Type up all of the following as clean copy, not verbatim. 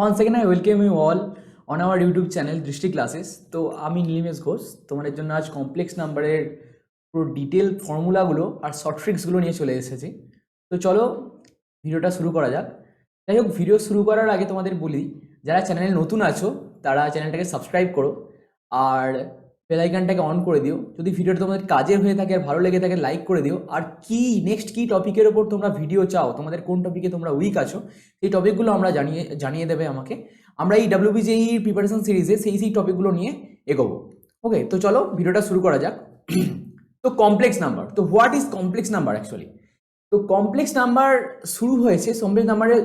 Once again, I welcome you all on our YouTube channel দৃষ্টি classes. তো আমি নীলিমেশ ঘোষ তোমাদের জন্য আজ কমপ্লেক্স নাম্বারের পুরো ডিটেল ফর্মুলাগুলো আর শর্ট ট্রিক্সগুলো নিয়ে চলে এসেছি। তো চলো ভিডিওটা শুরু করা যাক। যাই হোক, ভিডিও শুরু করার আগে তোমাদের বলি, যারা চ্যানেলে নতুন আছো তারা চ্যানেলটাকে সাবস্ক্রাইব করো আর বেল আইকনটাকে অন করে দিও। যদি ভিডিওটা তোমাদের কাজের হয়ে থাকে আর ভালো লেগে থাকে লাইক করে দিও। আর নেক্সট কি টপিকের ওপর তোমরা ভিডিও চাও, তোমাদের কোন টপিকে তোমরা উইক আছো, সেই টপিকগুলো আমরা জানিয়ে দেবে আমাকে। আমরা এই WBJEE প্রিপারেশন সিরিজে সেই টপিকগুলো নিয়ে এগোবো। ওকে, তো চলো ভিডিওটা শুরু করা যাক। তো কমপ্লেক্স নাম্বার, তো what is complex number actually? তো কমপ্লেক্স নাম্বার শুরু হয়েছে, কমপ্লেক্স নাম্বারের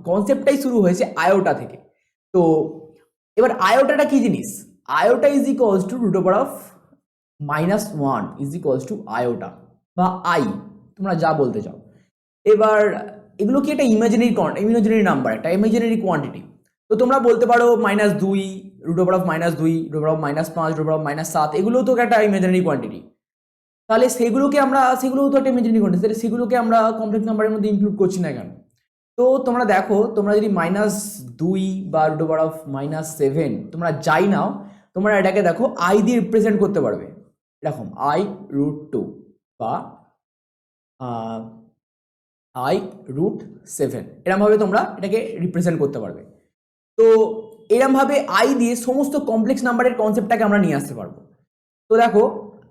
কনসেপ্টটাই শুরু হয়েছে আয়োটা থেকে। তো এবার আয়োটাটা কি জিনিস? Iota is equals to √(-1) is equals two iota বা আই, তোমরা যা বলতে চাও। এবার এগুলো কি একটা ইমাজিনারি নাম্বার, একটা ইমাজিনারি কোয়ান্টিটি। তো তোমরা বলতে পারো -2, √(-2), √(-5), √(-7), এগুলোও তো একটা ইমাজিনারি কোয়ান্টিটি। তাহলে সেগুলোও তো একটা ইমাজিনারি কোয়ান্টিটি, তাহলে সেগুলোকে আমরা কমপ্লেক্স নাম্বারের মধ্যে ইনক্লুড করছি না কেন? তো তোমরা দেখো, তোমরা যদি -2 বা √(-7) তোমরা যাই নাও, তোমরা এটাকে দেখো আই দিয়ে রিপ্রেজেন্ট করতে পারবে। এরকম i√2 বা i√7, এরকমভাবে তোমরা এটাকে রিপ্রেজেন্ট করতে পারবে। তো এরকমভাবে আই দিয়ে সমস্ত কমপ্লেক্স নাম্বারের কনসেপ্টটাকে আমরা নিয়ে আসতে পারবো। তো দেখো,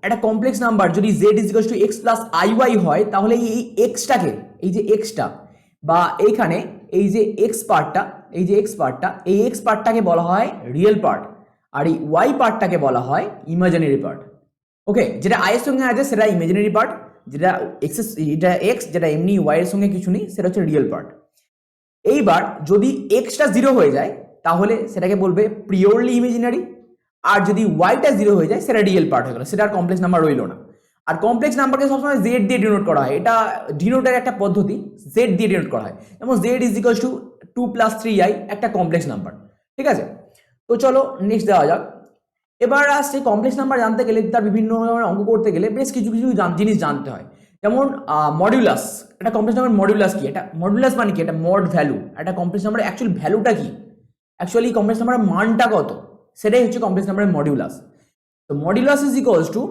একটা কমপ্লেক্স নাম্বার যদি z = x + iy হয়, তাহলে এই এক্সটাকে, এই যে এক্সটা বা এইখানে এই যে এক্স পার্টটা, এই এক্স পার্টটাকে বলা হয় রিয়েল পার্ট, আর এই ওয়াই পার্টটাকে বলা হয় ইমাজিনারি পার্ট। ওকে, যেটা আই এর সঙ্গে আছে সেটা ইমাজিনারি পার্ট, যেটা এটা এক্স, যেটা এমনি ওয়াই এর সঙ্গে কিছু নেই, সেটা হচ্ছে রিয়েল পার্ট। এইবার যদি এক্সটা 0 হয়ে যায়, তাহলে সেটাকে বলবে পিওরলি ইমাজিনারি, আর যদি ওয়াইটা 0 হয়ে যায় সেটা রিয়েল পার্ট হয়ে গেল, সেটা আর কমপ্লেক্স নাম্বার রইল না। আর কমপ্লেক্স নাম্বারকে সবসময় জেড দিয়ে ডিনোট করা হয়, এটা ডিনোটের একটা পদ্ধতি, জেড দিয়ে ডিনোট করা হয়। যেমন z = 2 + 3i একটা কমপ্লেক্স নাম্বার, ঠিক আছে? তো চলো নেক্সট দেওয়া যাক। এবার আসছে কমপ্লেক্স নাম্বার জানতে গেলে, তার বিভিন্ন অঙ্ক করতে গেলে বেশ কিছু জিনিস জানতে হয়। যেমন মডিউলাস, একটা কমপ্লেক্স নাম্বার মডিউলাস কি? এটা মডিউলাস মানে কি? এটা মড ভ্যালু। একটা কমপ্লেক্স নাম্বার অ্যাকচুয়ালি ভ্যালুটা কি, অ্যাকচুয়ালি কমপ্লেক্স নাম্বারের মানটা কত, সেটাই হচ্ছে কমপ্লেক্স নাম্বারের মডিউলাস। তো modulus is equals two,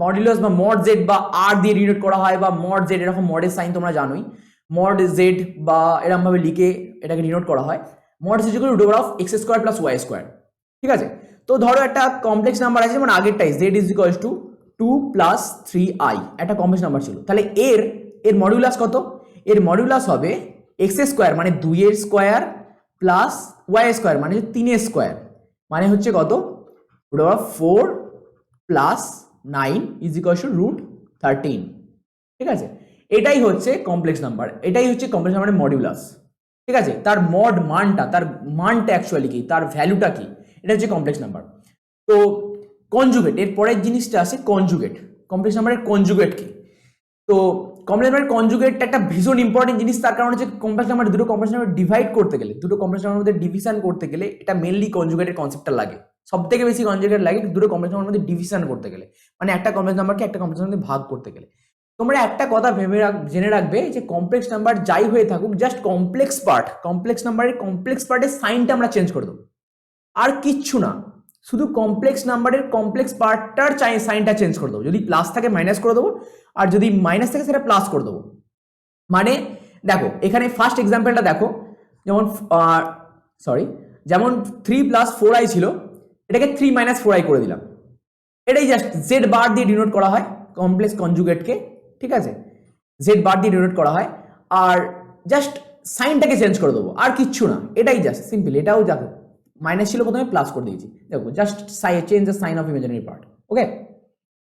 modulus বা মড জেড বা আর দিয়ে ডিনোট করা হয়, বা মড জেড, এরকম মডের সাইন তোমরা জানোই, মড জেড বা এরকম ভাবে লিখে এটাকে ডিনোট করা হয়। Mod is equal two √(x² + y²), ঠিক আছে? তো ধরো একটা কমপ্লেক্স নাম্বার আছে, যেমন আগেরটাই z = 2 + 3i একটা কমপ্লেক্স নাম্বার ছিল। তাহলে এর মডিউলাস কত? এর মডিউলাস হবে x² মানে 2 এর স্কয়ার প্লাস y² মানে 3 এর স্কয়ার, মানে হচ্ছে কত? √4 + 9 = √13, ঠিক আছে? এটাই হচ্ছে কমপ্লেক্স নাম্বার, এটাই হচ্ছে কমপ্লেক্স নাম্বারের মডিউলাস, ঠিক আছে? তার তার মানটা অ্যাকচুয়ালি কি, তার ভ্যালুটা কি, এটা হচ্ছে কমপ্লেক্স নাম্বার। তো কনজুগেট, এর পরের জিনিসটা আছে কনজুগেট। কমপ্লেক্স নাম্বারের কনজুগেট কি? তো কমপ্লেক্স নাম্বারের কনজুগেট একটা ভীষণ ইম্পর্টেন্ট জিনিস, তার কারণ হচ্ছে কমপ্লেক্স নাম্বার, দুটো কমপ্লেক্স নাম্বার ডিভাইড করতে গেলে, দুটো কমপ্লেক্স নাম্বারের মধ্যে ডিভিশন করতে গেলে, এটা মেইনলি কনজুগেটের কনসেপ্টটা লাগে। সবথেকে বেশি কনজুগেট লাগে দুটো কমপ্লেক্স নাম্বারের মধ্যে ডিভিশন করতে গেলে, মানে একটা কমপ্লেক্স নাম্বারকে একটা কমপ্লেক্স নাম্বারে ভাগ করতে গেলে। তোমরা একটা কথা জেনে রাখবে যে কমপ্লেক্স নাম্বার যাই হয়ে থাকুক, জাস্ট কমপ্লেক্স নাম্বারের কমপ্লেক্স পার্টের সাইনটা আমরা চেঞ্জ করে দেবো, আর কিচ্ছু না। শুধু কমপ্লেক্স নাম্বারের কমপ্লেক্স পার্টটার সাইনটা চেঞ্জ করে দেবো। যদি প্লাস থাকে মাইনাস করে দেবো, আর যদি মাইনাস থাকে সেটা প্লাস করে দেবো। মানে দেখো, এখানে ফার্স্ট এক্সাম্পলটা দেখো, যেমন 3 + 4i ছিল, এটাকে 3 - 4i করে দিলাম। এটাই জাস্ট জেড বার দিয়ে ডিনোট করা হয় কমপ্লেক্স কনজুগেটকে, ঠিক আছে? জেড বার দিয়ে ডিনোট করা হয়, আর জাস্ট সাইনটাকে চেঞ্জ করে দেবো, আর কিচ্ছু না। এটাই জাস্ট সিম্পল। এটাও দেখো মাইনাস ছিল, প্রথমে প্লাস করে দিয়েছি, দেখো just change the sign of imaginary part. Okay,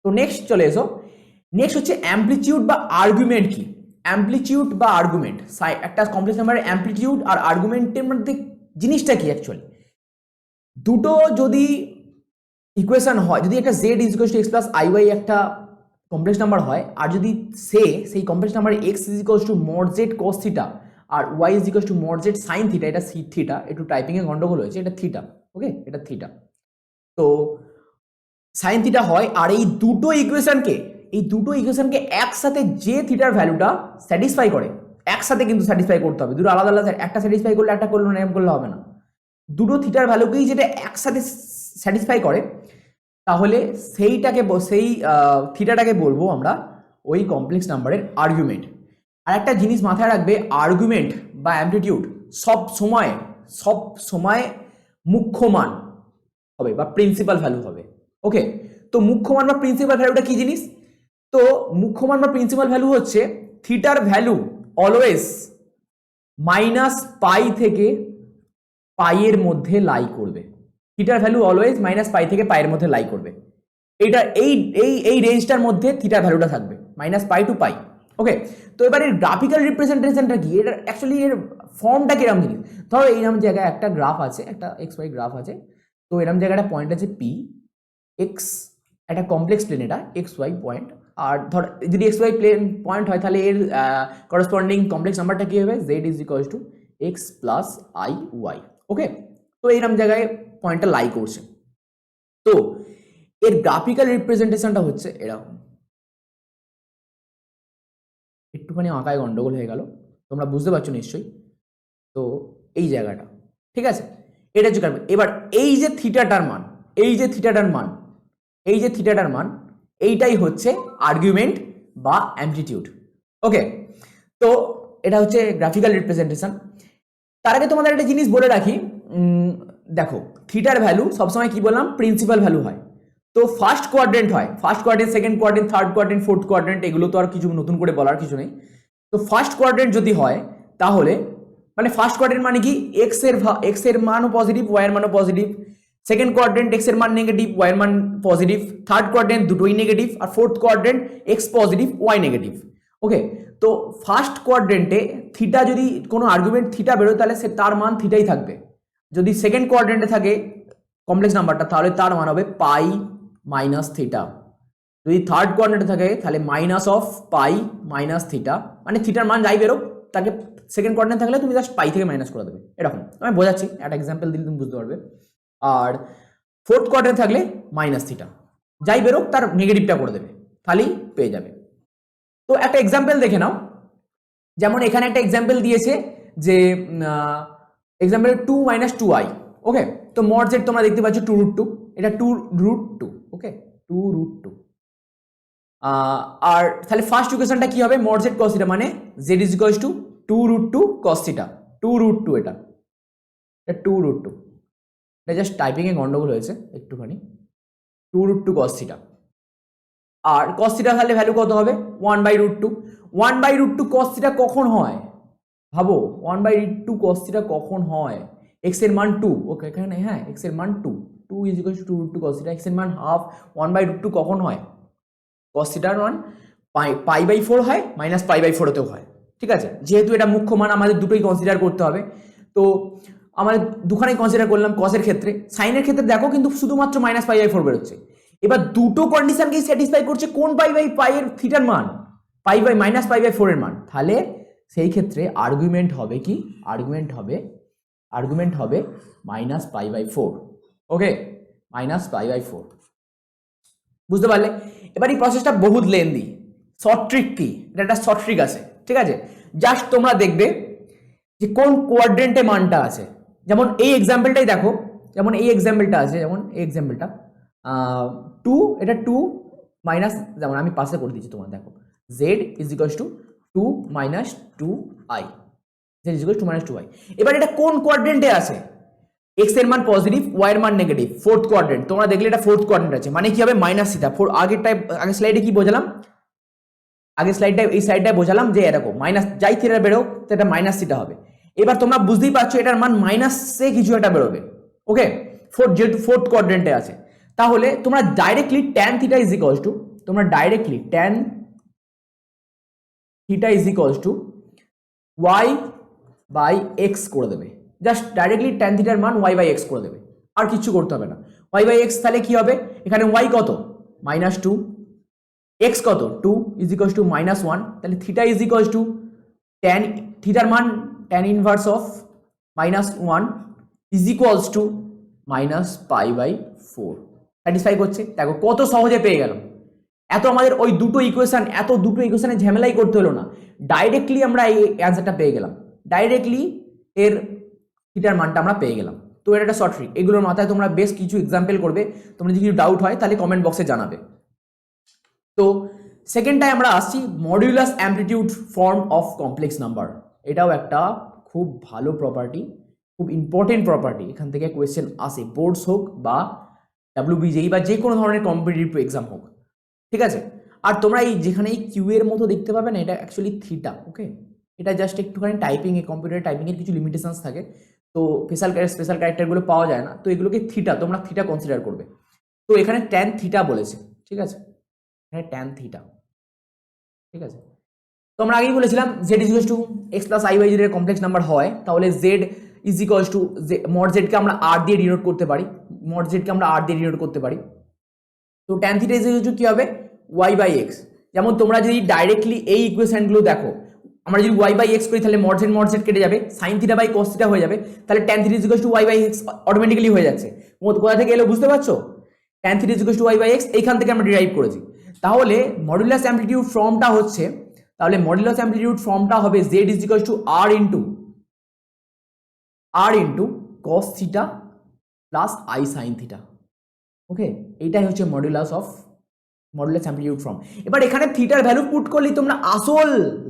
তো নেক্সট চলে এসো। নেক্সট হচ্ছে অ্যামপ্লিটিউড বা আর্গুমেন্ট কি? অ্যামপ্লিটিউড বা আর্গুমেন্ট, একটা কমপ্লেক্স নাম্বারের অ্যামপ্লিটিউড আর আর্গুমেন্টের মধ্যে জিনিসটা কি অ্যাকচুয়ালি? দুটো যদি ইকুয়েশন হয়, যদি একটা z = x + iy একটা কমপ্লেক্স নাম্বার হয়, আর যদি সেই complex number x = mod z cos θ আর y = mod z sin θ, এটা θ, একটু টাইপিং এ গন্ডগোল হয়েছে, এটা θ। ওকে, এটা θ। তো sin θ হয়, আর এই দুটো ইকুয়েশনকে একসাথে যে থিটার ভ্যালুটা স্যাটিসফাই করে, একসাথে কিন্তু স্যাটিসফাই করতে হবে। দুটো আলাদা আলাদা, একটা স্যাটিসফাই করলে একটা করলে না, এরকম করলে হবে না। দুটো থিটার ভ্যালুকেই যেটা একসাথে স্যাটিসফাই করে, তাহলে সেই থিটাটাকে বলবো আমরা ওই কমপ্লেক্স নাম্বারের আর্গুমেন্ট। আর একটা জিনিস মাথায় রাখবে, আর্গুমেন্ট বা অ্যামপ্লিটিউড সব সময় মুখ্য মান হবে বা প্রিন্সিপাল ভ্যালু হবে। ওকে, তো মুখ্য মান বা প্রিন্সিপাল ভ্যালুটা কি জিনিস? তো মুখ্য মান বা প্রিন্সিপাল ভ্যালু হচ্ছে থিটার ভ্যালু অলওয়েজ মাইনাস পাই থেকে পাইয়ের মধ্যে লাই করবে। থিটার ভ্যালু অলওয়েজ মাইনাস পাই থেকে পাইয়ের মধ্যে লাই করবে। এইটা এই রেঞ্জটার মধ্যে থিটার ভ্যালুটা থাকবে মাইনাস পাই টু পাই। ওকে, তো এবার এর গ্রাফিক্যাল রিপ্রেজেন্টেশনটা কি? এটা অ্যাকচুয়ালি এর ফর্মটা কিরকম জিনিস? ধরো এইরকম জায়গায় একটা গ্রাফ আছে, একটা এক্স ওয়াই গ্রাফ আছে। তো এরকম জায়গায় একটা পয়েন্ট আছে পি এক্স, একটা কমপ্লেক্স প্লেন, এটা এক্স ওয়াই পয়েন্ট। আর ধর যদি এক্স ওয়াই প্লেন পয়েন্ট হয় তাহলে এর করসপন্ডিং কমপ্লেক্স নাম্বারটা কি হবে? Z is equals to x plus i y. Okay, তো এইরকম জায়গায় পয়েন্টটা লাই করছে। তো এর গ্রাফিক্যাল রিপ্রেজেন্টেশনটা হচ্ছে এরকম। একটুখানি আঁকায় গন্ডগোল হয়ে গেল, তোমরা বুঝতে পারছো নিশ্চয়ই। তো এই জায়গাটা ঠিক আছে, এটা হচ্ছে কারণ। এবার এই যে থিটাটার মান, এইটাই হচ্ছে আর্গুমেন্ট বা অ্যামপ্লিটিউড। ওকে, তো এটা হচ্ছে গ্রাফিক্যাল রিপ্রেজেন্টেশন। তার আগে তোমাদের একটা জিনিস বলে রাখি, দেখো থিটার ভ্যালু সবসময় কি বললাম? প্রিন্সিপাল ভ্যালু হয়। তো ফার্স্ট কোয়াড্রেন্ট হয়, second quadrant, third quadrant, fourth quadrant, এগুলো তো আর কিছু নতুন করে বলার কিছু নেই। তো ফার্স্ট কোয়াড্রেন্ট যদি হয় তাহলে মানে ফার্স্ট কোয়াড্রেন্ট মানে কি? এক্স এর মানও পজিটিভ, ওয়াই এর মানও পজিটিভ। সেকেন্ড কোয়াড্রেন্ট এক্স এর মান নেগেটিভ, ওয়াই এর মান পজিটিভ। থার্ড কোয়াড্রেন্ট দুটোই নেগেটিভ। আর fourth quadrant x positive, y negative. Okay, তো ফার্স্ট কোয়াড্রেন্টে থিটা যদি কোনো আর্গুমেন্ট থিটা বেরোয় তাহলে তার মান থিটাই থাকবে। যদি সেকেন্ড কোয়াড্রেন্টে থাকে কমপ্লেক্স নাম্বারটা তাহলে তার মান হবে পাই মাইনাস থিটা। যদি থার্ড কোয়াড্রেন্টে থাকে তাহলে minus of pi minus theta, মানে থিটার মান যাই বেরো তাকে সেকেন্ড কোয়াড্রেন্ট থাকলে তুমি জাস্ট পাই থেকে মাইনাস করে দেবে। এরকম আমি বোঝাচ্ছি, একটা এক্সাম্পল দিলে তুমি বুঝতে পারবে। আর ফোর্থ কোয়াড্রেন্ট থাকলে মাইনাস থিটা, যাই বেরোক তার নেগেটিভটা করে দেবে, তাহলেই পেয়ে যাবে। তো একটা এক্সাম্পল দেখে নাও, যেমন এখানে একটা এক্সাম্পল দিয়েছে যে এক্সাম্পল 2 মাইনাস 2i। ওকে, তো মড জেড তোমরা দেখতে পাচ্ছ 2√2, এটা 2√2। ওকে, 2√2। আর তাহলে ফার্স্ট ইকুয়েশনটা কি হবে? মড জেড কস থিটা মানে Z is equals two 2√2 cos theta. 2√2 এটা 2√2, এটা জাস্ট টাইপিং এ গন্ডগোল হয়েছে একটুখানি। 2√2 কস থিটা। আর কস থিটা তাহলে ভ্যালু কত হবে? 1/√2। 1/√2 কস থিটা কখন হয় ভাবো? 1/√2 কস থিটা কখন হয়? এক্স এর মান 2। ওকে, এখানে হ্যাঁ এক্স এর মান 2 is equals two 2√2 cos theta. X এর মান হাফ। 1/√2 কখন হয়? কস থিটার মান পাই/4 হয়, মাইনাস পাই/4 হতেও হয়। ঠিক আছে, যেহেতু এটা মুখ্য মান আমাদের দুটোই কনসিডার করতে হবে, তো আমাদের দুখানেই কনসিডার করলাম। কসের ক্ষেত্রে, সাইনের ক্ষেত্রে দেখো কিন্তু শুধুমাত্র মাইনাস পাই/4 বেরোচ্ছে। এবার দুটো কন্ডিশনকেই স্যাটিসফাই করছে কোন পাই/পাই এর থিটার মান? মাইনাস পাই/4 এর মান। তাহলে সেই ক্ষেত্রে আর্গুমেন্ট হবে কি? আর্গুমেন্ট হবে মাইনাস পাই/4। ওকে, মাইনাস পাই/4। বুঝতে পারলে? এবার এই প্রসেসটা বহুত লেন্দি। শর্ট ট্রিক কি? এটা একটা শর্ট ট্রিক আছে, ঠিক আছে? জাস্ট তোমরা দেখবে যে কোন কোয়াড্রেন্টে মানটা আছে। যেমন এই এক্সাম্পলটাই দেখো, যেমন এই এক্সাম্পলটা আছে, যেমন এই এক্সাম্পলটা 2, এটা 2 মাইনাস, যেমন আমি পাশে করে দিচ্ছি তোমার, দেখো z is equals two 2 minus 2i, z is equals two minus 2i। এবার এটা কোন কোয়াড্রেন্টে আছে? x এর মান পজিটিভ, y এর মান নেগেটিভ, ফোর্থ কোয়াড্রেন্ট। তোমরা দেখলে এটা ফোর্থ কোয়াড্রেন্ট আছে, মানে কি হবে? Minus theta. আগের স্লাইডে কি বোঝালাম? আগের এই স্লাইডটায় বোঝালাম যে এরকম মাইনাস যাই থিটা বেরো তো এটা মাইনাস থিটা হবে। এবার তোমরা বুঝতেই পারছো এটার মান মাইনাসে কিছু একটা বেরোবে। ওকে, যেহেতু ফোর্থ কোয়াড্রেন্টে আছে, তাহলে তোমরা directly tan theta is equals to, tan theta is equals two y/x করে দেবে। জাস্ট ডাইরেক্টলি tan থিটার মান y/x করে দেবে, আর কিছু করতে হবে না। y/x তাহলে কি হবে? এখানে y কত? -2, x কত? 2 ইজ ইকুয়ালস টু -1। তাহলে theta is equals to tan থিটার মান tan inverse of -1 is equals to -π/4। Satisfy করছে? দেখো কত সহজে পেয়ে গেলাম। আমাদের ওই দুটো ইকুয়েশনে ঝামেলাই করতে হলো না, ডাইরেক্টলি আমরা এই অ্যান্সারটা পেয়ে গেলাম। ডাইরেক্টলি এর থিটার মানটা আমরা পেয়ে গেলাম। তো এটা একটা শর্ট ট্রিক, এগুলোর মাথায় তোমরা বেশ কিছু এক্সাম্পল করবে, তোমরা যদি কিছু ডাউট হয় তাহলে কমেন্ট বক্সে জানাবে। তো সেকেন্ডটায় আমরা আসছি modulus amplitude form of complex number. এটাও একটা খুব ভালো প্রপার্টি, খুব ইম্পর্টেন্ট প্রপার্টি, এখান থেকে কোয়েশ্চেন আসে, বোর্ডস হোক বা WBJEE বা যে কোনো ধরনের কম্পিটিটিভ এক্সাম হোক, ঠিক আছে। আর তোমরা এই যেখানে এই কিউ এর মতো দেখতে পাবে না, এটা অ্যাকচুয়ালি থিটা, ওকে। এটা জাস্ট একটুখানি টাইপিংয়ে, কম্পিউটার টাইপিংয়ের কিছু লিমিটেশনস থাকে, তো স্পেশাল ক্যারেক্টারগুলো পাওয়া যায় না, তো এগুলোকে থিটা, তোমরা থিটা কনসিডার করবে। তো এখানে ট্যান থিটা বলেছে, ঠিক আছে, এখানে ট্যান থিটা, ঠিক আছে। তো আমরা আগেই বলেছিলাম z is equals to x plus i y যদি কমপ্লেক্স নাম্বার হয় তাহলে z is equals to mod জেডকে আমরা আর দিয়ে ডিনোট করতে পারি, মড জেডকে আমরা আর দিয়ে ডিনোট করতে পারি। তো tan theta is equals two কি হবে, ওয়াই বাই এক্স। যেমন তোমরা যদি ডাইরেক্টলি এই ইকুয়েশনগুলো দেখো, আমরা যদি ওয়াই বাই এক্স করি তাহলে মড জেড কেটে যাবে, sine theta by cos theta হয়ে যাবে, তাহলে tan theta is equals to y by x automatically হয়ে যাচ্ছে। কোথা থেকে এলো বুঝতে পারছো, tan theta is equals to y by x এইখান থেকে আমরা ডিরাইভ করেছি। তাহলে মডুলাস অ্যামপ্লিটিউড ফর্মটা হচ্ছে, তাহলে মডুলাস অ্যামপ্লিটিউড ফর্মটা হবে z is equals to r into cos theta plus i sin theta, okay. এইটাই হচ্ছে মডুলাস অ্যামপ্লিটিউড ফর্ম। এবার এখানে থিটার ভ্যালু পুট করলেই তোমরা আসল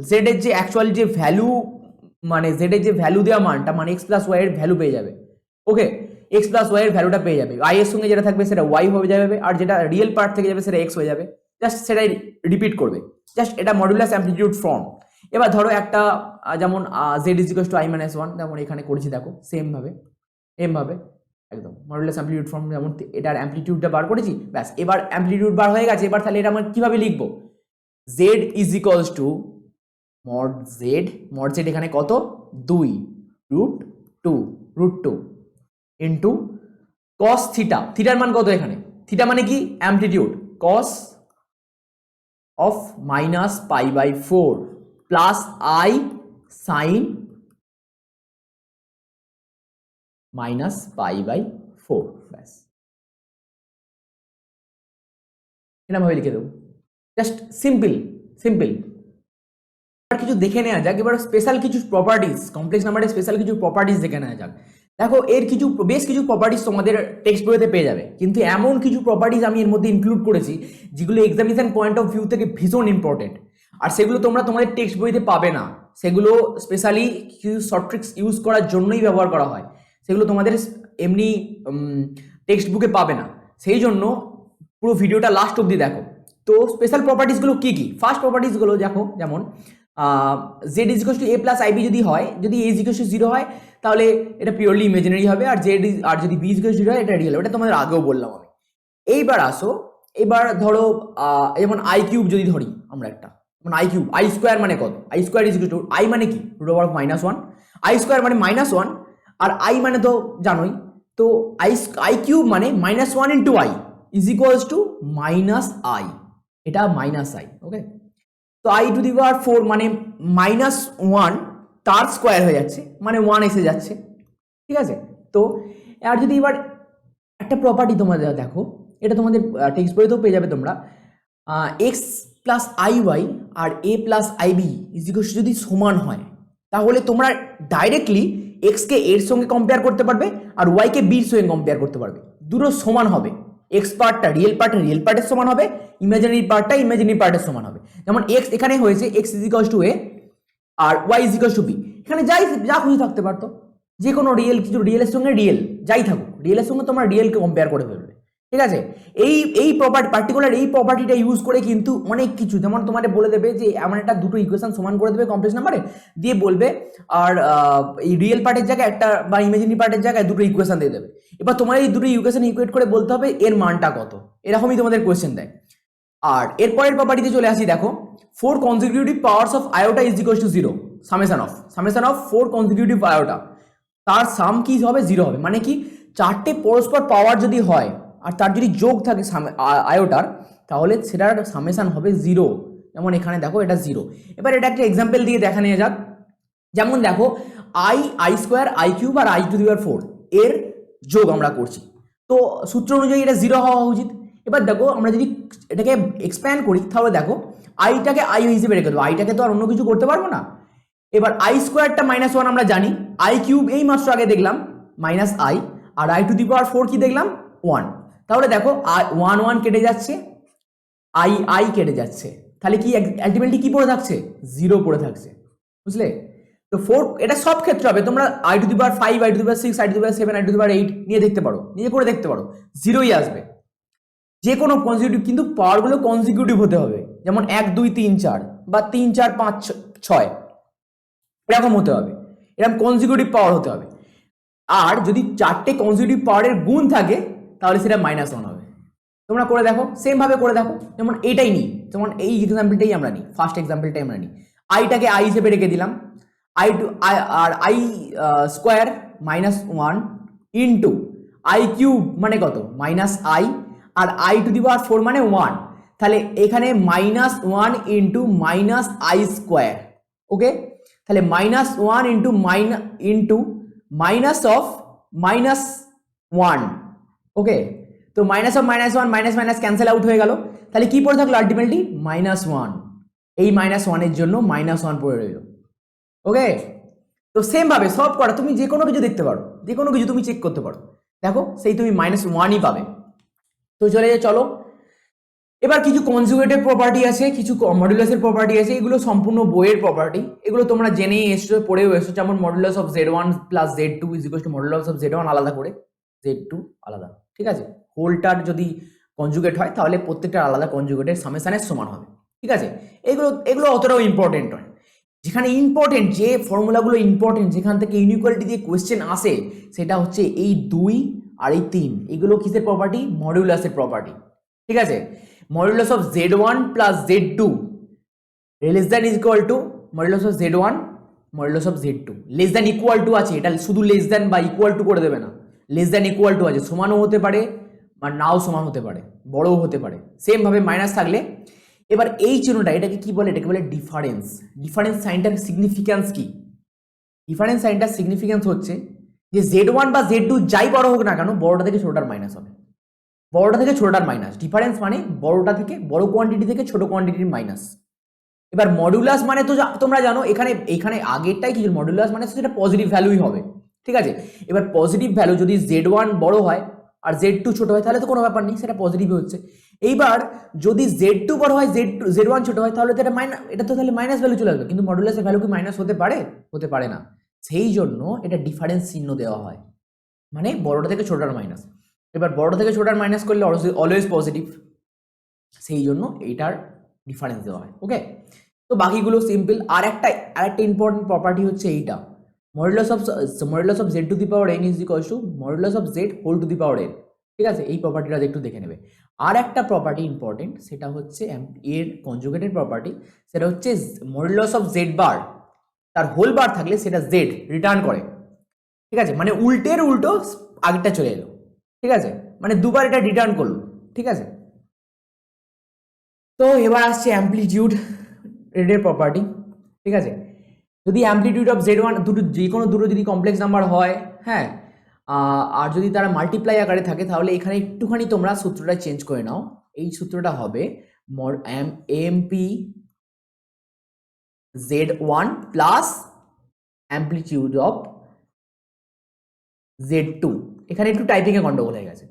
z এর যে অ্যাকচুয়াল যে ভ্যালু, মানে z এর যে ভ্যালু দেওয়া মানটা, মানে x প্লাস y এর ভ্যালু পেয়ে যাবে, ওকে। x প্লাস y এর ভ্যালুটা পেয়ে যাবে, y এর সঙ্গে যেটা থাকবে সেটা y হয়ে যাবে, আর যেটা রিয়েল পার্ট থেকে যাবে সেটা x হয়ে যাবে, জাস্ট সেটাই রিপিট করবে, জাস্ট এটা মডুলাস অ্যামপ্লিটিউড ফর্ম। এবার ধরো একটা যেমন z is equals two i minus 1, যেমন এখানে করেছি দেখো, সেম ভাবে একদম মডুলাস অ্যামপ্লিটিউড ফর্ম, যেমন এটার অ্যামপ্লিটিউডটা বার করেছি, ব্যাস এবার অ্যামপ্লিটিউড বার হয়ে গেছে। এবার তাহলে এটা আমরা কিভাবে লিখবো, z is equals to mod z এখানে কত 2 √2 ইন্টু cos থিটা, থিটার মান কত এখানে, থিটা মানে কি amplitude, cos of minus pi by 4 plus I sin minus pi by 4, ব্যাস এটা ভাবে লিখে দেবো, জাস্ট সিম্পল। আর কিছু দেখে নেওয়া যাক এবার স্পেশাল কিছু প্রপার্টিজ, কমপ্লেক্স নাম্বারের স্পেশাল কিছু প্রপার্টিজ দেখে নেওয়া যাক। দেখো এর বেশ কিছু প্রপার্টিজ তোমাদের টেক্সট বইতে পেয়ে যাবে, কিন্তু এমন কিছু প্রপার্টিজ আমি এর মধ্যে ইনক্লুড করেছি যেগুলো এক্সামিনেশন পয়েন্ট অফ ভিউ থেকে ভীষণ ইম্পর্টেন্ট, আর সেগুলো তোমরা তোমাদের টেক্সট বইতে পাবে না, সেগুলো স্পেশালি কিছু শর্ট ট্রিক্স ইউজ করার জন্যই ব্যবহার করা হয়, সেগুলো তোমাদের এমনি টেক্সট বুকে পাবে না, সেই জন্য পুরো ভিডিওটা লাস্ট অবধি দেখো। তো স্পেশাল প্রপার্টিসগুলো কি কি, ফার্স্ট প্রপার্টিসগুলো দেখো, যেমন z is equals to a plus ib যদি হয়, যদি a ইজ ইকুয়ালস টু 0 হয় তাহলে এটা পিওরলি ইমাজিনারি হবে, আর যদি b ইজ ইকুয়ালস টু 0 হয় এটা রিয়েল হবে, এটা তোমাদের আগেও বললাম আমি। এইবার আসো, এবার ধরো যেমন i কিউব যদি ধরি আমরা একটা, যেমন i কিউব, i স্কোয়ার মানে কত, i square is equal two i মানে কি √(-1), i স্কোয়ার মানে -1, আর i মানে তো জানোই, তো i কিউব মানে -1 into i is equals two -i, এটা -i, ওকে। তো i টু দি পাওয়ার 4 মানে -1 তার স্কোয়ার হয়ে যাচ্ছে, মানে 1 এসে যাচ্ছে, ঠিক আছে। তো আর যদি এবার একটা প্রপার্টি তোমাদের দেখো, এটা তোমাদের টেক্সট বইতেও পেয়ে যাবে তোমরা, x প্লাস iy আর a plus ib is equals যদি সমান হয় তাহলে তোমরা ডাইরেক্টলি x কে এর সঙ্গে কম্পেয়ার করতে পারবে আর y কে b এর সঙ্গে কম্পেয়ার করতে পারবে, দুটো সমান হবে, x পার্টটা রিয়েল পার্টের সমান হবে, ইমাজিনারি পার্টটা ইমাজিনারি পার্টের সমান হবে। যেমন x এখানে হয়েছে x is equals to a আর y is equals to b, এখানে যা খুশি থাকতে পারতো, যে কোনো রিয়েল কিছু, রিয়েলের সঙ্গে রিয়েল যাই থাকুক, রিয়েলের সঙ্গে তোমরা রিয়েলকে কম্পেয়ার করে ফেলবে, ঠিক আছে। এই পার্টিকুলার এই প্রপার্টিটা ইউজ করে কিন্তু অনেক কিছু, যেমন তোমাদের বলে দেবে যে এমন একটা দুটো ইকুয়েশন সমান করে দেবে কমপ্লেক্স নাম্বারে, দিয়ে বলবে আর এই রিয়েল পার্টের জায়গায় একটা বা ইমাজিনারি পার্টের জায়গায় দুটো ইকুয়েশন দিয়ে দেবে, এবার তোমার এই দুটো ইকুয়েশন ইকুয়েট করে বলতে হবে এর মানটা কত, এরকমই তোমাদের কোয়েশ্চেন দেয়। আর এরপরের প্রপার্টিতে চলে আসি, দেখো 4 consecutive powers of iota is equals to 0, summation of 4 consecutive iota, তার সাম কি হবে 0 হবে, মানে কি চারটে পরস্পর পাওয়ার যদি হয় আর তার যদি যোগ থাকে আয়োটার তাহলে সেটার সামেশন হবে 0, যেমন এখানে দেখো এটা 0। এবার এটা একটা এক্সাম্পল দিয়ে দেখা নিয়ে যাক, যেমন দেখো i স্কোয়ার i কিউব আর i টু দি পাওয়ার 4 এর যোগ আমরা করছি, তো সূত্র অনুযায়ী এটা 0 হওয়া উচিত। এবার দেখো আমরা যদি এটাকে এক্সপ্যান্ড করি তাহলে দেখো আইটাকে i হিসেবে রেখে দেবো, আইটাকে তো আর অন্য কিছু করতে পারবো না। এবার i স্কোয়ারটা -1 আমরা জানি, i কিউব এই মাত্র আগে দেখলাম -i, আর আই টু দি পাওয়ার 4 কি দেখলাম 1, তাহলে দেখো 1 1 কেটে যাচ্ছে, আই কেটে যাচ্ছে, তাহলে কি আলটিমেটলি কি পড়ে থাকছে 0 পড়ে থাকছে, বুঝলে? তো 4 এটা সব ক্ষেত্রে হবে, তোমরা i to the power 5 i to the power 6 i to the power 7 i to the power 8 নিয়ে দেখতে পারো, নিয়ে করে দেখতে পারো, 0ই আসবে যে কোনো কনজিকিউটিভ, কিন্তু পাওয়ারগুলো কনজিকিউটিভ হতে হবে, যেমন 1 2 3 4 বা 3 4 5 6 এরকম হতে হবে, এরকম কনজিকিউটিভ পাওয়ার হতে হবে। আর যদি 4টে কনজিকিউটিভ পাওয়ারের গুণ থাকে তাহলে সেটা -1 হবে। তোমরা করে দেখো, সেম ভাবে করে দেখো, যেমন এইটাই নিই, যেমন এই এক্সাম্পলটাই আমরা নিই, ফার্স্ট এক্সাম্পলটাই আমরা নিই, আইটাকে আই হিসেবে রেখে দিলাম, আই টু আর i square -1 into i cube মানে কত -i, আর আই টু দি পাওয়ার 4 মানে 1, তাহলে এখানে -1 ইন্টু -i স্কোয়ার, ওকে? তাহলে -1 ইন্টু মাইনাস অফ -1, ওকে? তো minus of -1 minus minus cancel out হয়ে গেল, তাহলে কি পড়ে থাকলো আলটিমেটলি -1, এই -1 এর জন্য -1 পড়ে রইল, ওকে? তো সেম ভাবে সলভ করা, তুমি যে কোনো কিছু দেখতে পারো, যে কোনো কিছু তুমি চেক করতে পারো, দেখো সেই তুমি -1ই পাবে। তো চলো এবার কিছু কনজুগেটিভ প্রপার্টি আছে, কিছু মডুলাসের প্রপার্টি আছে, এগুলো সম্পূর্ণ বইয়ের প্রপার্টি, এগুলো তোমরা জেনেই এসছো, পড়েও এসছো, যেমন modulus of z1 plus z2 is equal to modulus of z1 আলাদা করে z2 আলাদা, ঠিক আছে? হোলটার যদি কনজুগেট হয় তাহলে প্রত্যেকটা আলাদা কনজুগেটের সামেশনের সমান হবে, ঠিক আছে? এগুলো অতটাও ইম্পর্টেন্ট নয়, যেখানে ইম্পর্টেন্ট যে ফর্মুলাগুলো ইম্পর্টেন্ট, যেখান থেকে ইনইকুয়ালিটি দিয়ে কোয়েশ্চেন আসে, সেটা হচ্ছে এই 2 আর এই 3, এগুলো কিসের প্রপার্টি? মডুলাসের প্রপার্টি, ঠিক আছে? Modulus of z1 plus z2 less than is equal to modulus of z1 modulus of z2, less than equal to আছে, এটা শুধু লেস দ্যান বা ইকুয়াল টু করে দেবে না, লেস দ্যান ইকুয়াল টু আছে, সমানও হতে পারে বা নাও সমান হতে পারে, বড়ও হতে পারে, সেম ভাবে মাইনাস থাকলে। এবার এই চিহ্নটা এটাকে কি বলে? এটাকে বলে ডিফারেন্স। ডিফারেন্স সাইনটার সিগনিফিক্যান্স কি? ডিফারেন্স সাইনটার সিগনিফিক্যান্স হচ্ছে যে z1 বা z2 যাই বড় হোক না কেন, বড়টা থেকে ছোটটার মাইনাস হবে, বড়টা থেকে ছোটটার মাইনাস। ডিফারেন্স মানে বড়টা থেকে, বড় কোয়ান্টিটি থেকে ছোট কোয়ান্টিটির মাইনাস। এবার মডুলাস মানে তো তোমরা জানো, এখানে আগেরটাই কি, মডুলাস মানে সেটা পজিটিভ ভ্যালুই হবে, ঠিক আছে? এবার পজিটিভ ভ্যালু যদি z1 বড় হয় আর z2 ছোট হয় তাহলে তো কোনো ব্যাপার নেই, সেটা পজিটিভ হচ্ছে। এইবার যদি z2 বড় হয় z1 ছোট হয় তাহলে তো এটা তো তাহলে মাইনাস ভ্যালু চলে আসবে, কিন্তু মডুলাসের ভ্যালু কি মাইনাস হতে পারে? হতে পারে না, সেই জন্য এটা ডিফারেন্স চিহ্ন দেওয়া হয়, মানে বড়টা থেকে ছোটটার মাইনাস। এবার বড় থেকে ছোটার মাইনাস করলে অলওয়েজ পজিটিভ, সেই জন্য এইটার ডিফারেন্স দেওয়া হয়, ওকে? তো বাকিগুলো সিম্পল। আরেকটা ইম্পর্টেন্ট প্রপার্টি হচ্ছে এইটা, modulus of z to the power n is equal to modulus of z whole to the power n, ঠিক আছে? এই প্রপার্টিটা একটু দেখে নেবে। আর একটা প্রপার্টি ইম্পর্টেন্ট, সেটা হচ্ছে এর কনজুগেটেড প্রপার্টি, সেটা হচ্ছে মডুলাস অফ z বার, তার হোল বার থাকলে সেটা z রিটার্ন করে, ঠিক আছে? মানে উল্টো আগেরটা চলে এলো, ঠিক আছে? মানে দুবার এটা রিটার্ন করলো, ঠিক আছে? তো এবার আসছে অ্যামপ্লিটিউড রেটের প্রপার্টি, ঠিক আছে? যদি অ্যামপ্লিটিউড অফ z1 যে কোনো দুটো যদি কমপ্লেক্স নাম্বার হয়, হ্যাঁ, আর যদি তারা মাল্টিপ্লাই আকারে থাকে, তাহলে এখানে একটুখানি তোমরা সূত্রটা চেঞ্জ করে নাও। এই সূত্রটা হবে MP z1 plus amplitude of z2, এখানে একটু টাইপিংয়ে গন্ডগোল হয়ে গেছে।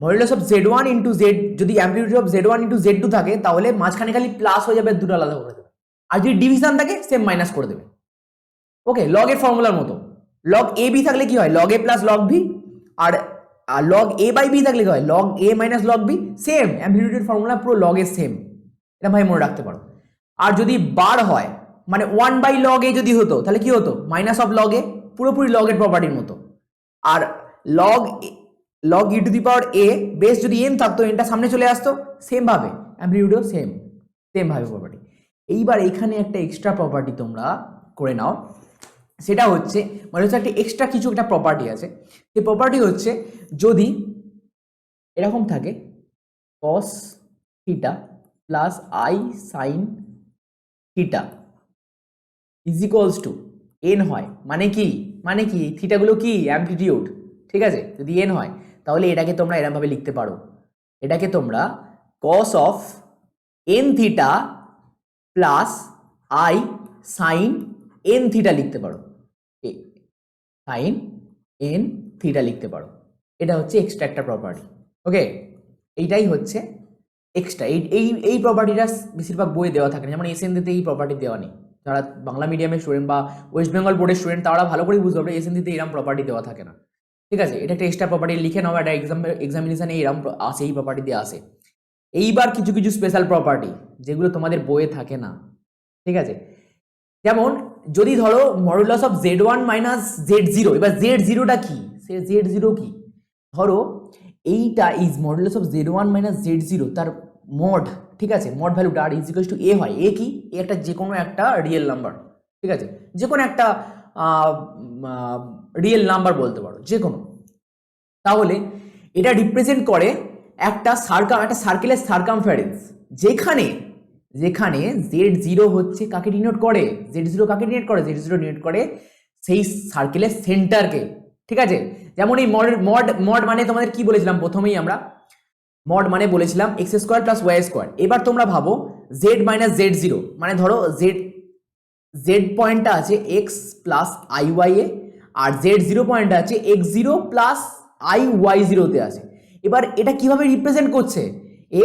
Modulus of z1 into z, যদি amplitude of z1 into z2 থাকে তাহলে মাঝখানে খালি প্লাস হয়ে যাবে, দুটো আলাদা করে দেবে, আর যদি ডিভিশন থাকে সেম মাইনাস করে দেবে, ওকে? লগ এর ফর্মুলার মতো, লগ এ বি থাকলে কি হয়? Log a plus log b, আর লগ এ বাই বি থাকলে কি হয়? Log a minus log b, same অ্যামপ্লিটিউডের ফর্মুলা পুরো লগ এর সেম, এটা ভাই মনে রাখতে পারো। আর যদি বার হয়, মানে 1 বাই লগ এ যদি হতো তাহলে কি হতো? মাইনাস অফ লগ এ, পুরোপুরি লগ এর প্রপার্টির মতো। আর log e to the power a base যদি এন থাকতো, এনটা সামনে চলে আসতো, সেম ভাবে অ্যামপ্লিটিউডও সেম ভাবে প্রপার্টি। এইবার এখানে একটা এক্সট্রা প্রপার্টি তোমরা করে নাও, সেটা হচ্ছে মানে হচ্ছে একটা এক্সট্রা কিছু একটা প্রপার্টি আছে, সেই প্রপার্টি হচ্ছে যদি এরকম থাকে cos theta plus i sine theta is equals two N হয়, মানে কি থিটাগুলো কি অ্যামপ্লিটিউড, ঠিক আছে? যদি এন হয় তাহলে এটাকে তোমরা এরকম ভাবে লিখতে পারো, এটাকে তোমরা cos of N theta plus i sine n theta লিখতে পারো, সাইন এন থিটা লিখতে পারো, এটা হচ্ছে এক্সট্রা একটা প্রপার্টি। ওকে, এইটাই হচ্ছে এক্সট্রা। এই প্রপার্টিটা বেশিরভাগ বইয়ে দেওয়া থাকে না, যেমন এসএনডিতে এই প্রপার্টি দেওয়া নেই। যারা বাংলা মিডিয়ামের স্টুডেন্ট বা ওয়েস্ট বেঙ্গল বোর্ডের স্টুডেন্ট তারা ভালো করে বুঝতে পারবে এসএনডিতে এরকম প্রপার্টি দেওয়া থাকে না। ঠিক আছে, এটা একটা এক্সট্রা প্রপার্টি লিখে নাও, এটা এক্সামিনেশনে এরকম আসে, এই প্রপার্টি দিয়ে আসে। এইবার কিছু কিছু স্পেশাল প্রপার্টি যেগুলো তোমাদের বইয়ে থাকে না, ঠিক আছে, যেমন যদি ধরো modulus of z1 minus z0, এবার z0টা কি, সে z0 কি, ধরো এইটা is modulus of z1 minus z0 তার মড, ঠিক আছে, মড ভ্যালুটা আর ইজ ইকুয়ালস টু a হয়। এ কি, এ একটা যে কোনো একটা রিয়েল নাম্বার, ঠিক আছে, যে কোনো একটা রিয়েল নাম্বার বলতে পারো, যে কোনো। তাহলে এটা রিপ্রেজেন্ট করে একটা সার্কেলের সার্কামফারেন্স, যেখানে z0 হচ্ছে কাকে ডিনোট করে, z0 কাকে ডিনোট করে, z0 ডিনোট করে সেই সার্কেলের সেন্টারকে, ঠিক আছে। যেমন এই মড মানে তোমাদের কি বলেছিলাম প্রথমেই, আমরা মড মানে বলেছিলাম x square plus y square. এবার তোমরা ভাবো z মাইনাস z0 মানে ধরো z পয়েন্টটা আছে x প্লাস iy এ, আর z0 পয়েন্টটা আছে x0 প্লাস iy0 তে আছে। এবার এটা কিভাবে রিপ্রেজেন্ট করছে,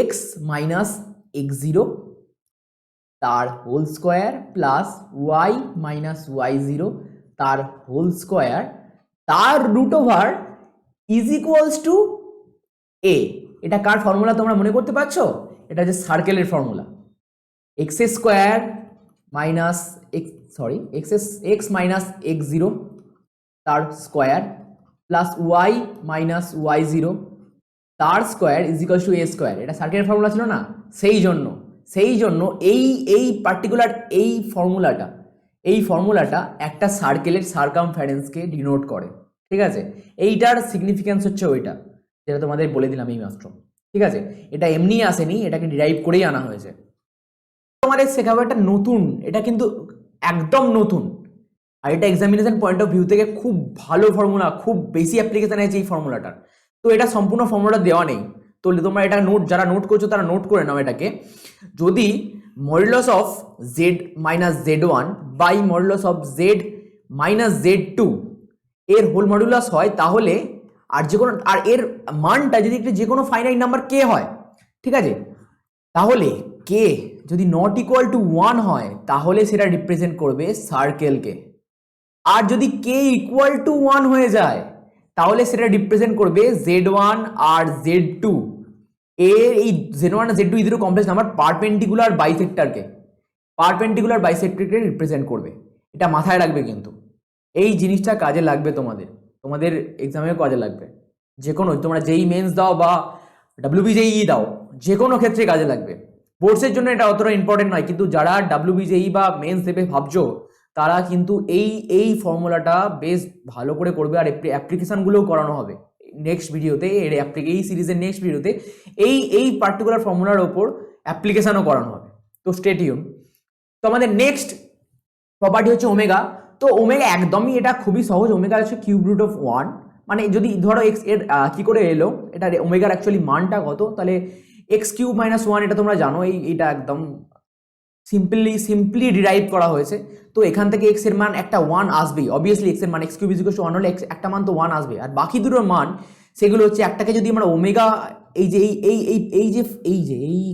x মাইনাস x0 তার whole square plus y minus y0 তার হোল স্কোয়ার তার root over is equals to a। এটা কার ফর্মুলা তোমরা মনে করতে পারছো, এটা হচ্ছে সার্কেলের formula, x square minus x minus x0 তার square plus y minus y0 তার square is equals to a square. এটা সার্কেলের ফর্মুলা ছিল না, সেই জন্য এই পার্টিকুলার এই ফর্মুলাটা একটা সার্কেলের সার্কামফারেন্সকে ডিনোট করে, ঠিক আছে। এইটার সিগনিফিক্যান্স হচ্ছে ওইটা যেটা তোমাদের বলে দিলাম এই মাত্র, ঠিক আছে। এটা এমনি আসেনি, এটাকে ডিরাইভ করেই আনা হয়েছে। তোমাদের শেখাবো একটা নতুন, এটা কিন্তু একদম নতুন, আর এটা এক্সামিনেশন পয়েন্ট অফ ভিউ থেকে খুব ভালো ফর্মুলা, খুব বেশি অ্যাপ্লিকেশন আছে এই ফর্মুলাটার। তো এটা সম্পূর্ণ ফর্মুলা দেওয়া নেই, তো তোমরা এটা যারা নোট করছো তারা নোট করে নাও এটাকে। যদি modulus of z minus z1 by modulus of z minus z2 এর হোল মডুলাস হয়, তাহলে আর এর মানটা যদি একটা যে কোনো ফাইনাইট নাম্বার k হয়, ঠিক আছে, তাহলে k যদি নট ইকুয়াল টু 1 হয় তাহলে সেটা রিপ্রেজেন্ট করবে সার্কেলকে, আর যদি k ইকুয়াল টু 1 হয়ে যায় তাহলে সেটা রিপ্রেজেন্ট করবে z1 আর z2 এর, এই z1 আর z2 এই দুটো কমপ্লেক্স নাম্বার পারপেন্ডিকুলার বাইসেক্টরকে রিপ্রেজেন্ট করবে। এটা মাথায় রাখবে, কিন্তু এই জিনিসটা কাজে লাগবে তোমাদের এক্সামেও কাজে লাগবে, যে কোনো তোমরা যেই মেন্স দাও বা WBJEE দাও, যে কোনো ক্ষেত্রে কাজে লাগবে। বোর্ডসের জন্য এটা অতটা ইম্পর্টেন্ট নয়, কিন্তু যারা WBJEE বা মেন্স দেবে ভাবছো তারা কিন্তু এই ফর্মুলাটা বেশ ভালো করে করবে, আর অ্যাপ্লিকেশনগুলোও করানো হবে নেক্সট ভিডিওতে, এই সিরিজের নেক্সট ভিডিওতে এই পার্টিকুলার ফর্মুলার ওপর অ্যাপ্লিকেশনও করানো হবে। তো স্টে টিউন। তো আমাদের নেক্সট প্রপার্টি হচ্ছে ওমেগা। তো ওমেগা একদমই এটা খুবই সহজ, ওমেগা হচ্ছে কিউব রুট অফ 1, মানে যদি ধরো এক্স এর কি করে এলো, এটা ওমেগার অ্যাকচুয়ালি মানটা কত, তাহলে এক্স কিউব মাইনাস 1, এটা তোমরা জানো, এইটা একদম সিম্পলি ডিরাইভ করা হয়েছে। তো এখান থেকে এক্স এর মান একটা 1 আসবেই, অবভিয়াসলি এক্স এর মান x cube is equal two 1 হলে একটা মান তো 1 আসবে, আর বাকি দুটোর মান সেগুলো হচ্ছে, একটাকে যদি আমরা ওমেগা এই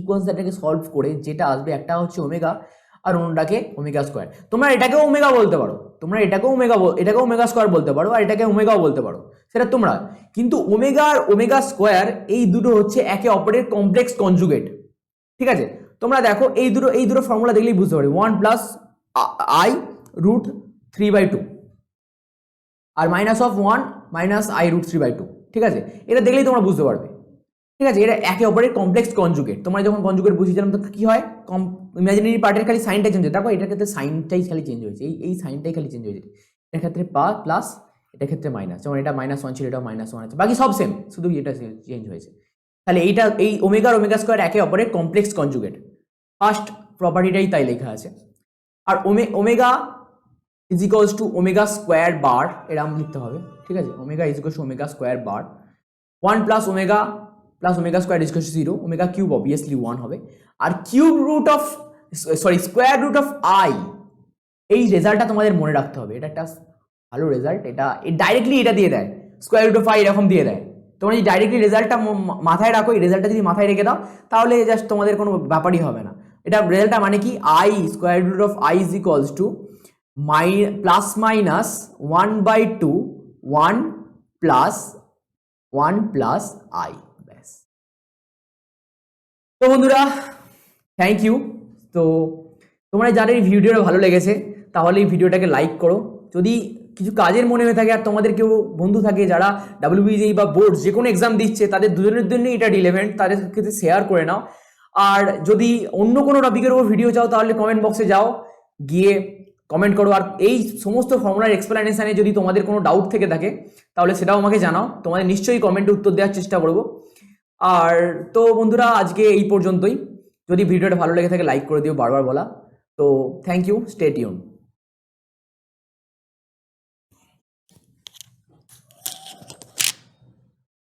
ইকুয়েশনটাকে সলভ করে যেটা আসবে, একটা হচ্ছে ওমেগা আর অন্যটাকে ওমেগা স্কোয়ার। তোমরা এটাকেও ওমেগা বলতে পারো, এটাকেও ওমেগা স্কোয়ার বলতে পারো, আর এটাকে ওমেগাও বলতে পারো, সেটা তোমরা। কিন্তু ওমেগা আর ওমেগা স্কোয়ার এই দুটো হচ্ছে একে অপরের কমপ্লেক্স কনজুগেট, ঠিক আছে। তোমরা দেখো এই দুটো ফর্মুলা দেখলেই বুঝতে পারবে, 1 প্লাস i রুট 3/2 আর minus of 1 minus i root 3/2, ঠিক আছে। এটা দেখলেই তোমরা বুঝতে পারবে, ঠিক আছে। এটা একে অপরের কমপ্লেক্স কনজুগেট। তোমরা যখন কনজুগেট বুঝিয়েছিলাম তো কি হয়, ইমাজিনারি পার্টের খালি সাইনটা চেঞ্জ হয়, দেখো এটার ক্ষেত্রে সাইনটাই খালি চেঞ্জ হয়েছে, এই সাইনটাই খালি চেঞ্জ হয়েছে, এটার ক্ষেত্রে প্লাস, এটার ক্ষেত্রে মাইনাস, যেমন এটা -1 ছিল, এটা -1 আছে, বাকি সব সেম, শুধু এটা চেঞ্জ হয়েছে। তাহলে এই ওমেগা স্কোয়ার একে অপরের কমপ্লেক্স কনজুগেট, ফার্স্ট প্রপার্টিটাই তাই লেখা আছে। আর omega is equals to omega square bar, এরকম লিখতে হবে, ঠিক আছে। Omega is equals to omega square bar, 1 plus omega square is equals to 0, omega cube obviously 1 হবে, আর স্কোয়ার রুট অফ i, এই রেজাল্টটা তোমাদের মনে রাখতে হবে, এটা একটা ভালো রেজাল্ট। এটা ডাইরেক্টলি এটা দিয়ে দেয়, স্কোয়ার রুট অফ i এরকম দিয়ে দেয়, তোমরা যদি ডাইরেক্টলি রেজাল্টটা মাথায় রাখো, এই রেজাল্টটা যদি মাথায় রেখে দাও তাহলে জাস্ট তোমাদের কোনো ব্যাপারই হবে না। এটা রেজাল্টটা মানে কি, i square root of i is equals to plus minus 1/2 1 plus i. ব্যাস। তো বন্ধুরা থ্যাংক ইউ। তো তোমরা যাদের এই ভিডিওটা ভালো লেগেছে তাহলে এই ভিডিওটাকে লাইক করো। যদি কিছু কাজের মনে হয়ে থাকে আর তোমাদের কেউ বন্ধু থাকে যারা WBJEE বা বোর্ড যে কোনো এক্সাম দিচ্ছে, তাদের দুজনের জন্যই এটা রিলেভেন্ট, তাদের ক্ষেত্রে শেয়ার করে নাও। আর যদি অন্য কোনো টপিকের উপর ভিডিও চাও তাহলে কমেন্ট বক্সে যাও, গিয়ে কমেন্ট করো। আর এই সমস্ত ফর্মুলার এক্সপ্লেনেশনে যদি তোমাদের কোনো ডাউট থেকে থাকে তাহলে সেটাও আমাকে জানাও, তোমাদের নিশ্চয়ই কমেন্টে উত্তর দেওয়ার চেষ্টা করবো। আর তো বন্ধুরা আজকে এই পর্যন্তই। যদি ভিডিওটা ভালো লেগে থাকে লাইক করে দিও, বারবার বলা। তো থ্যাংক ইউ, স্টে টিউন।